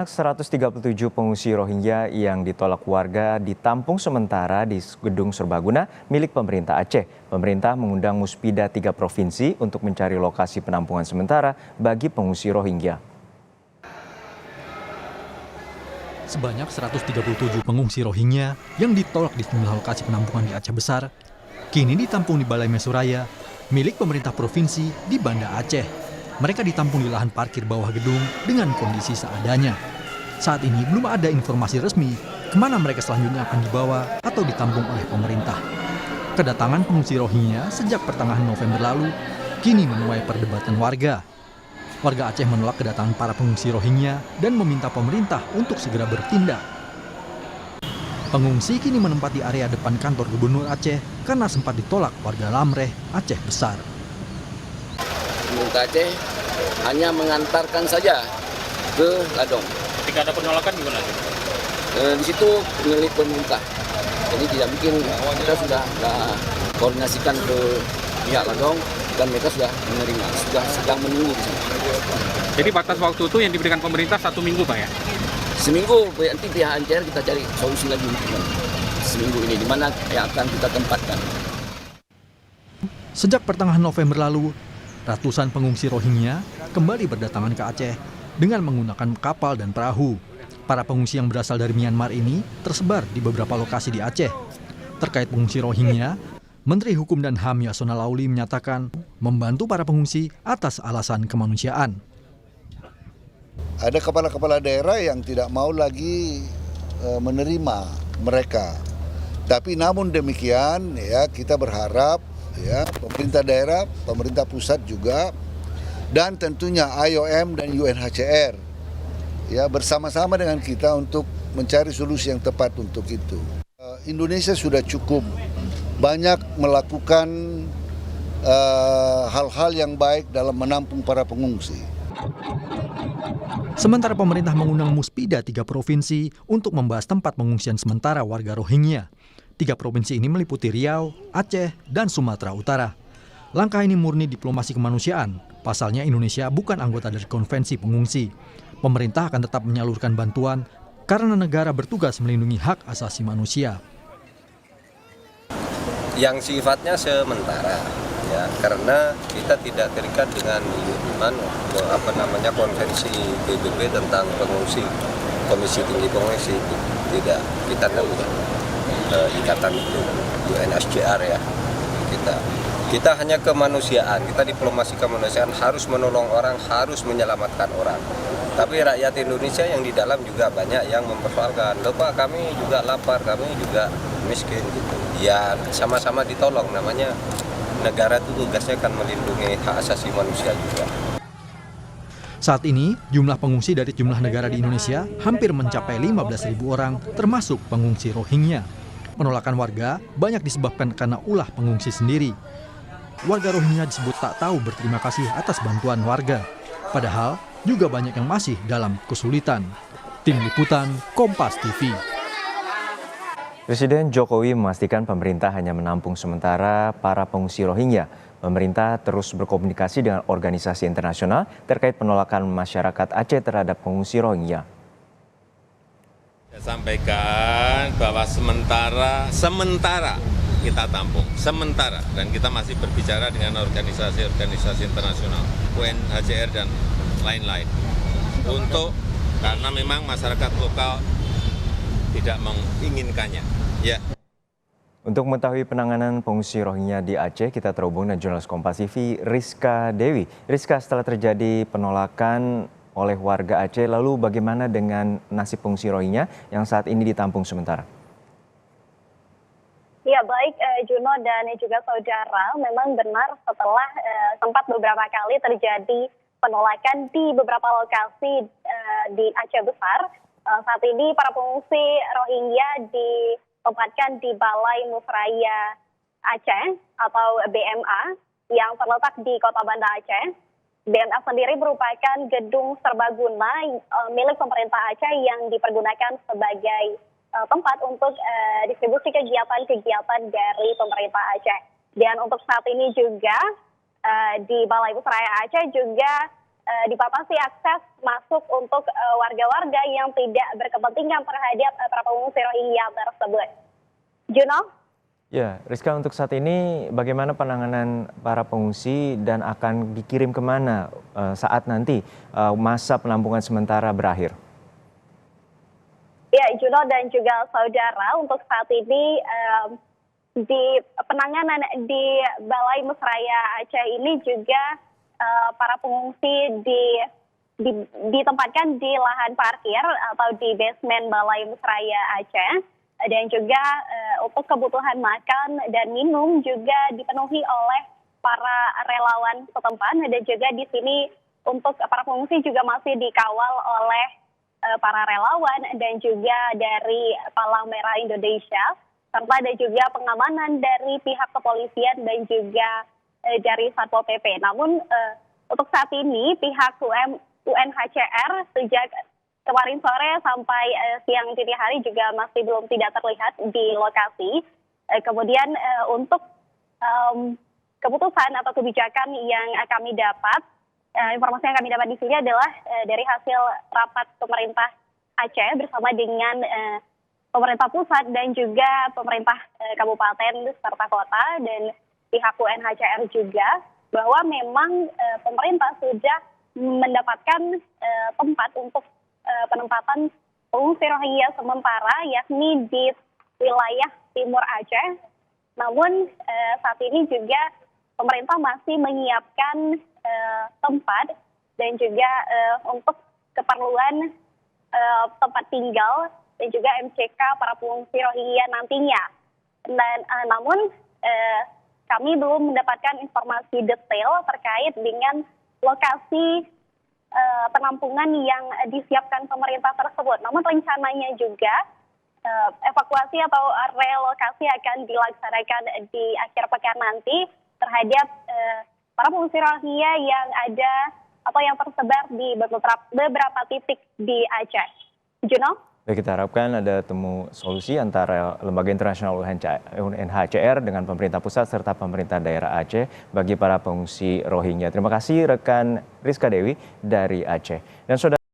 137 pengungsi Rohingya yang ditolak warga ditampung sementara di Gedung Serbaguna milik pemerintah Aceh. Pemerintah mengundang Muspida 3 provinsi untuk mencari lokasi penampungan sementara bagi pengungsi Rohingya. Sebanyak 137 pengungsi Rohingya yang ditolak di sejumlah lokasi penampungan di Aceh Besar, kini ditampung di Balai Mesuraya, milik pemerintah provinsi di Banda Aceh. Mereka ditampung di lahan parkir bawah gedung dengan kondisi seadanya. Saat ini belum ada informasi resmi kemana mereka selanjutnya akan dibawa atau ditampung oleh pemerintah. Kedatangan pengungsi Rohingya sejak pertengahan November lalu kini menuai perdebatan warga. Warga Aceh menolak kedatangan para pengungsi Rohingya dan meminta pemerintah untuk segera bertindak. Pengungsi kini menempati area depan kantor Gubernur Aceh karena sempat ditolak warga Lamreh, Aceh Besar. Pemerintah Aceh hanya mengantarkan saja ke Ladong. Ketika ada penolakan gimana? Di situ milik pemerintah. Jadi tidak mungkin, kita sudah koordinasikan ke pihak Ladong dan mereka sudah menerima, sudah sedang menunggu di sana. Jadi batas waktu itu yang diberikan pemerintah 1 minggu, Pak ya? Seminggu, nanti pihak NCR kita cari solusi lagi seminggu ini, di mana yang akan kita tempatkan. Sejak pertengahan November lalu, ratusan pengungsi Rohingya kembali berdatangan ke Aceh dengan menggunakan kapal dan perahu. Para pengungsi yang berasal dari Myanmar ini tersebar di beberapa lokasi di Aceh. Terkait pengungsi Rohingya, Menteri Hukum dan HAM Yasona Lauli menyatakan membantu para pengungsi atas alasan kemanusiaan. Ada kepala-kepala daerah yang tidak mau lagi menerima mereka. Tapi namun demikian ya kita berharap ya pemerintah daerah, pemerintah pusat juga dan tentunya IOM dan UNHCR ya bersama-sama dengan kita untuk mencari solusi yang tepat untuk itu. Indonesia sudah cukup banyak melakukan hal-hal yang baik dalam menampung para pengungsi. Sementara pemerintah mengundang Muspida 3 provinsi untuk membahas tempat pengungsian sementara warga Rohingya. 3 provinsi ini meliputi Riau, Aceh, dan Sumatera Utara. Langkah ini murni diplomasi kemanusiaan. Pasalnya Indonesia bukan anggota dari konvensi pengungsi. Pemerintah akan tetap menyalurkan bantuan karena negara bertugas melindungi hak asasi manusia. Yang sifatnya sementara ya karena kita tidak terikat dengan konvensi PBB tentang pengungsi, Komisi Tinggi Pengungsi tidak, kita tahu ikatan itu UNHCR ya kita hanya kemanusiaan, kita diplomasi kemanusiaan, harus menolong orang, harus menyelamatkan orang. Tapi rakyat Indonesia yang di dalam juga banyak yang mempersoalkan, loh Pak kami juga lapar, kami juga miskin gitu. Ya sama-sama ditolong, namanya negara itu tugasnya kan melindungi hak asasi manusia juga. Saat ini, jumlah pengungsi dari jumlah negara di Indonesia hampir mencapai 15.000 orang, termasuk pengungsi Rohingya. Penolakan warga banyak disebabkan karena ulah pengungsi sendiri. Warga Rohingya disebut tak tahu berterima kasih atas bantuan warga. Padahal, juga banyak yang masih dalam kesulitan. Tim Liputan, Kompas TV. Presiden Jokowi memastikan pemerintah hanya menampung sementara para pengungsi Rohingya. Pemerintah terus berkomunikasi dengan organisasi internasional terkait penolakan masyarakat Aceh terhadap pengungsi Rohingya. Saya sampaikan bahwa sementara kita tampung, sementara, dan kita masih berbicara dengan organisasi-organisasi internasional, UNHCR dan lain-lain, karena memang masyarakat lokal tidak menginginkannya. Ya. Untuk mengetahui penanganan pengungsi Rohingya di Aceh, kita terhubung dengan jurnalis Kompas TV Rizka Dewi. Rizka, setelah terjadi penolakan oleh warga Aceh, lalu bagaimana dengan nasib pengungsi Rohingya yang saat ini ditampung sementara? Ya baik Juno dan juga saudara, memang benar setelah sempat beberapa kali terjadi penolakan di beberapa lokasi di Aceh Besar, saat ini para pengungsi Rohingya ditempatkan di Balai Musraya Aceh atau BMA yang terletak di Kota Banda Aceh. BMA sendiri merupakan gedung serbaguna milik pemerintah Aceh yang dipergunakan sebagai tempat untuk distribusi kegiatan-kegiatan dari pemerintah Aceh. Dan untuk saat ini juga di Balai Musraya Aceh juga dibatasi akses masuk untuk warga-warga yang tidak berkepentingan terhadap para pengungsi Rohingya tersebut. Juno? Ya, Rizka, untuk saat ini bagaimana penanganan para pengungsi dan akan dikirim kemana saat nanti masa penampungan sementara berakhir? Ya, Juno dan juga saudara, untuk saat ini di penanganan di Balai Mesraya Aceh ini juga para pengungsi ditempatkan di lahan parkir atau di basement Balai Mesraya Aceh. Dan juga untuk kebutuhan makan dan minum juga dipenuhi oleh para relawan setempat. Dan juga di sini untuk para pengungsi juga masih dikawal oleh para relawan dan juga dari Palang Merah Indonesia. Serta ada juga pengamanan dari pihak kepolisian dan juga dari Satpol PP. Namun untuk saat ini pihak UNHCR sejak kemarin sore sampai siang dini hari juga masih belum tidak terlihat di lokasi. Kemudian untuk keputusan atau kebijakan yang kami dapat, informasi yang kami dapat di sini adalah dari hasil rapat pemerintah Aceh bersama dengan pemerintah pusat dan juga pemerintah kabupaten serta kota dan pihak UNHCR juga, bahwa memang pemerintah sudah mendapatkan tempat untuk penempatan pengungsi Rohingya sementara, yakni di wilayah Timur Aceh. Namun saat ini juga pemerintah masih menyiapkan tempat dan juga untuk keperluan tempat tinggal dan juga MCK para pengungsi Rohingya nantinya. Dan namun kami belum mendapatkan informasi detail terkait dengan lokasi penampungan yang disiapkan pemerintah tersebut. Namun rencananya juga evakuasi atau relokasi akan dilaksanakan di akhir pekan nanti terhadap para pengungsi Rohingya yang ada atau yang tersebar di beberapa titik di Aceh. Juno? Baik, kita harapkan ada temu solusi antara Lembaga Internasional UNHCR dengan pemerintah pusat serta pemerintah daerah Aceh bagi para pengungsi Rohingya. Terima kasih rekan Rizka Dewi dari Aceh. Dan saudara